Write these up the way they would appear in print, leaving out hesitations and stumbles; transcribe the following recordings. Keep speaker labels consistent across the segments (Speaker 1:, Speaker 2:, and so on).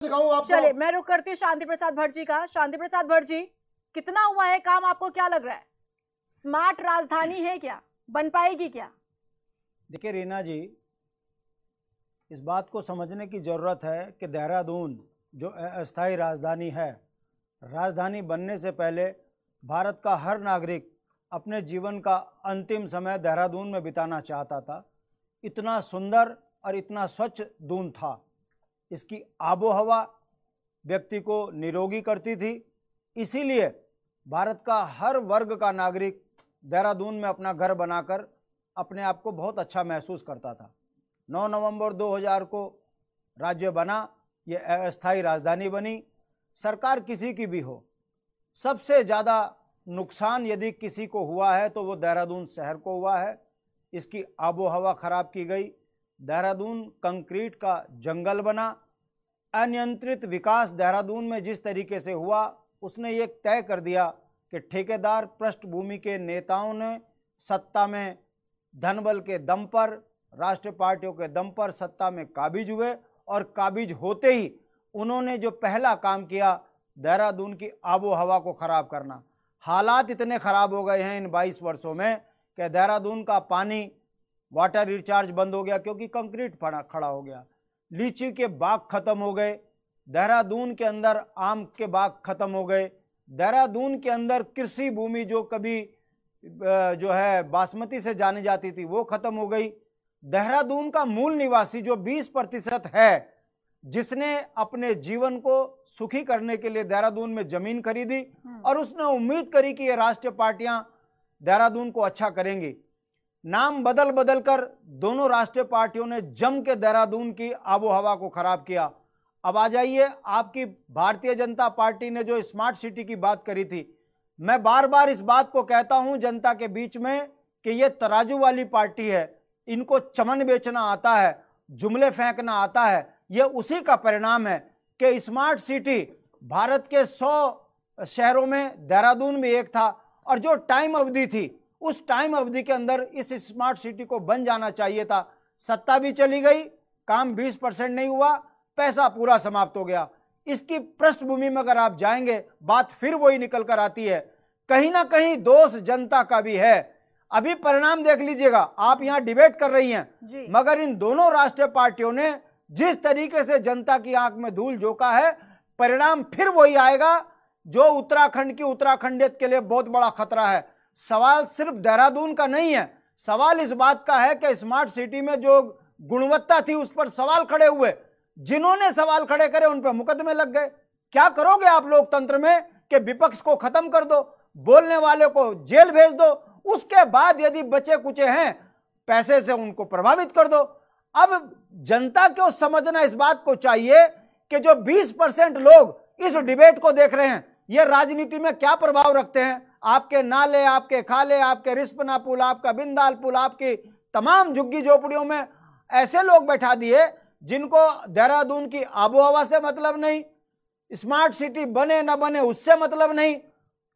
Speaker 1: दिखाऊं आपको।
Speaker 2: चलिए मैं रुक करती हूँ शांति प्रसाद भट्ट जी का। शांति प्रसाद भट्ट जी, कितना हुआ है काम, आपको क्या लग रहा है? स्मार्ट राजधानी है क्या, बन पाएगी क्या?
Speaker 3: देखिए रीना जी, इस बात को समझने की ज़रूरत है कि देहरादून जो अस्थायी राजधानी है, राजधानी बनने से पहले भारत का हर नागरिक अपने जीवन का अंतिम समय देहरादून में बिताना चाहता था। इतना सुंदर और इतना स्वच्छ दून था, इसकी आबो हवा व्यक्ति को निरोगी करती थी। इसीलिए भारत का हर वर्ग का नागरिक देहरादून में अपना घर बनाकर अपने आप को बहुत अच्छा महसूस करता था। 9 नवंबर 2000 को राज्य बना, ये अस्थायी राजधानी बनी। सरकार किसी की भी हो, सबसे ज़्यादा नुकसान यदि किसी को हुआ है तो वो देहरादून शहर को हुआ है। इसकी आबो हवा खराब की गई, देहरादून कंक्रीट का जंगल बना। अनियंत्रित विकास देहरादून में जिस तरीके से हुआ, उसने ये तय कर दिया कि ठेकेदार पृष्ठभूमि के नेताओं ने सत्ता में धनबल के दम पर, राष्ट्रीय पार्टियों के दम पर सत्ता में काबिज हुए, और काबिज होते ही उन्होंने जो पहला काम किया, देहरादून की आबो हवा को खराब करना। हालात इतने खराब हो गए हैं इन 22 वर्षों में कि देहरादून का पानी, वाटर रिचार्ज बंद हो गया क्योंकि कंक्रीट खड़ा हो गया। लीची के बाग खत्म हो गए, देहरादून के अंदर आम के बाग खत्म हो गए। देहरादून के अंदर कृषि भूमि जो कभी जो है बासमती से जानी जाती थी, वो खत्म हो गई। देहरादून का मूल निवासी जो 20% है, जिसने अपने जीवन को सुखी करने के लिए देहरादून में जमीन खरीदी और उसने उम्मीद करी कि ये राष्ट्रीय पार्टियां देहरादून को अच्छा करेंगी, नाम बदल बदल कर दोनों राष्ट्रीय पार्टियों ने जम के देहरादून की आबो हवा को खराब किया। अब आ जाइए, आपकी भारतीय जनता पार्टी ने जो स्मार्ट सिटी की बात करी थी, मैं बार बार इस बात को कहता हूं जनता के बीच में कि ये तराजू वाली पार्टी है। इनको चमन बेचना आता है, जुमले फेंकना आता है। ये उसी का परिणाम है कि स्मार्ट सिटी भारत के 100 शहरों में देहरादून भी एक था, और जो टाइम अवधि थी, उस टाइम अवधि के अंदर इस स्मार्ट सिटी को बन जाना चाहिए था। सत्ता भी चली गई, काम 20% नहीं हुआ, पैसा पूरा समाप्त हो गया। इसकी पृष्ठभूमि में अगर आप जाएंगे, बात फिर वही निकल कर आती है। कहीं ना कहीं दोष जनता का भी है। अभी परिणाम देख लीजिएगा, आप यहां डिबेट कर रही हैं, मगर इन दोनों राष्ट्रीय पार्टियों ने जिस तरीके से जनता की आंख में धूल झोंका है, परिणाम फिर वही आएगा जो उत्तराखंड की उत्तराखंडियत के लिए बहुत बड़ा खतरा है। सवाल सिर्फ देहरादून का नहीं है, सवाल इस बात का है कि स्मार्ट सिटी में जो गुणवत्ता थी उस पर सवाल खड़े हुए। जिन्होंने सवाल खड़े करे उन पर मुकदमे लग गए। क्या करोगे आप लोकतंत्र में कि विपक्ष को खत्म कर दो, बोलने वाले को जेल भेज दो, उसके बाद यदि बचे कुचे हैं पैसे से उनको प्रभावित कर दो। अब जनता को समझना इस बात को चाहिए कि जो 20% लोग इस डिबेट को देख रहे हैं, ये राजनीति में क्या प्रभाव रखते हैं। आपके नाले, आपके खाले, आपके रिस्पना पुल, आपका बिंदाल पुल, आपकी तमाम झुग्गी झोपड़ियों में ऐसे लोग बैठा दिए जिनको देहरादून की आबो हवा से मतलब नहीं, स्मार्ट सिटी बने न बने उससे मतलब नहीं।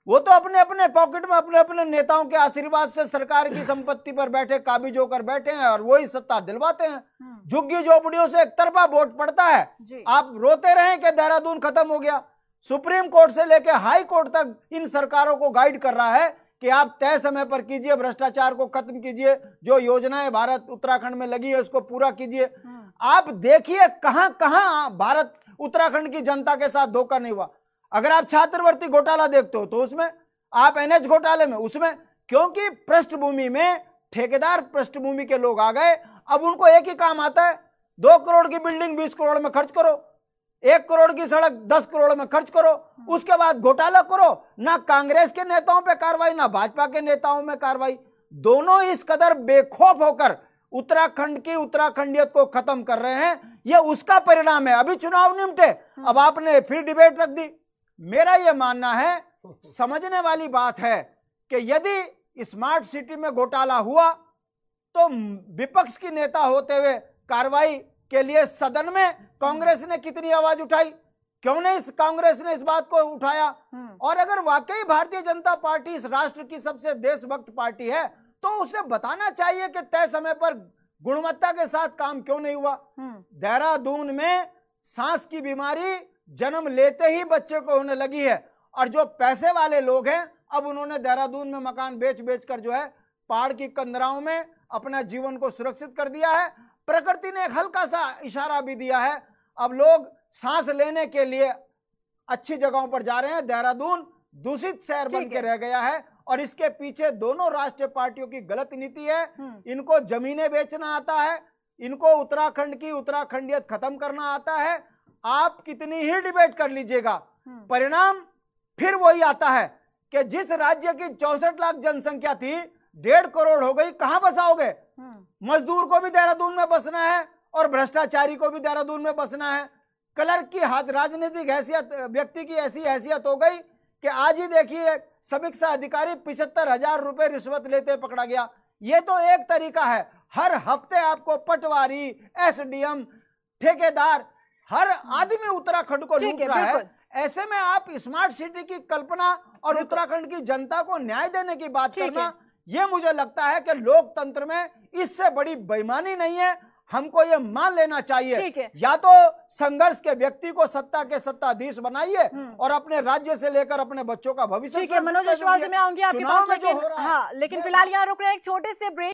Speaker 3: वो तो अपने अपने पॉकेट में अपने अपने नेताओं के आशीर्वाद से सरकार की संपत्ति पर बैठे, काबिज होकर बैठे हैं और वही सत्ता दिलवाते हैं। झुग्गी झोपड़ियों से एक तरफा वोट पड़ता है। आप रोते रहे कि देहरादून खत्म हो गया। सुप्रीम कोर्ट से लेकर हाई कोर्ट तक इन सरकारों को गाइड कर रहा है कि आप तय समय पर कीजिए, भ्रष्टाचार को खत्म कीजिए, जो योजनाएं भारत उत्तराखंड में लगी है उसको पूरा कीजिए। आप देखिए कहां कहां भारत उत्तराखंड की जनता के साथ धोखा नहीं हुआ। अगर आप छात्रवृत्ति घोटाला देखते हो तो उसमें, आप एनएच घोटाले में उसमें, क्योंकि पृष्ठभूमि में ठेकेदार पृष्ठभूमि के लोग आ गए। अब उनको एक ही काम आता है, 2 करोड़ की बिल्डिंग 20 करोड़ में खर्च करो, 1 करोड़ की सड़क 10 करोड़ में खर्च करो, उसके बाद घोटाला करो। ना कांग्रेस के नेताओं पे कार्रवाई, ना भाजपा के नेताओं में कार्रवाई। दोनों इस कदर बेखौफ होकर उत्तराखंड की उत्तराखंडियत को खत्म कर रहे हैं। यह उसका परिणाम है। अभी चुनाव निपटे, अब आपने फिर डिबेट रख दी। मेरा यह मानना है, समझने वाली बात है कि यदि स्मार्ट सिटी में घोटाला हुआ तो विपक्ष की नेता होते हुए कार्रवाई के लिए सदन में कांग्रेस ने कितनी आवाज उठाई, क्यों नहीं कांग्रेस ने इस बात को उठाया। और अगर वाकई भारतीय जनता पार्टी इस राष्ट्र की सबसे देशभक्त पार्टी है तो उसे बताना चाहिए कि तय समय पर गुणवत्ता के साथ काम क्यों नहीं हुआ। देहरादून में सांस की बीमारी जन्म लेते ही बच्चे को होने लगी है। और जो पैसे वाले लोग हैं, अब उन्होंने देहरादून में मकान बेच बेच कर जो है पहाड़ की कंदराओं में अपना जीवन को सुरक्षित कर दिया है। प्रकृति ने एक हल्का सा इशारा भी दिया है, अब लोग सांस लेने के लिए अच्छी जगहों पर जा रहे हैं। देहरादून दूषित शहर बन के रह गया है और इसके पीछे दोनों राष्ट्रीय पार्टियों की गलत नीति है। इनको जमीनें बेचना आता है, इनको उत्तराखंड की उत्तराखंडियत खत्म करना आता है। आप कितनी ही डिबेट कर लीजिएगा, परिणाम फिर वही आता है कि जिस राज्य की 64 लाख जनसंख्या थी 1.5 करोड़ हो गई, कहां बसाओगे? मजदूर को भी देहरादून में बसना है और भ्रष्टाचारी को भी देहरादून में बसना है। क्लर्क की राजनीतिक हैसियत, व्यक्ति की ऐसी हैसियत हो गई कि आज ही देखिए समीक्षा अधिकारी 75,000 रुपए रिश्वत लेते पकड़ा गया। ये तो एक तरीका है, हर हफ्ते आपको पटवारी, एसडीएम, ठेकेदार, हर आदमी उत्तराखंड को लूट रहा है। ऐसे में आप स्मार्ट सिटी की कल्पना और उत्तराखंड की जनता को न्याय देने की बात करना, ये मुझे लगता है कि लोकतंत्र में इससे बड़ी बेईमानी नहीं है। हमको ये मान लेना चाहिए, या तो संघर्ष के व्यक्ति को सत्ता के सत्ताधीश बनाइए और अपने राज्य से लेकर अपने बच्चों का भविष्य।
Speaker 2: मनोज अष्टवाल से मैं आऊंगी आपके पास, लेकिन हाँ, लेकिन फिलहाल यहाँ रुक रहे हैं एक छोटे से ब्रेक।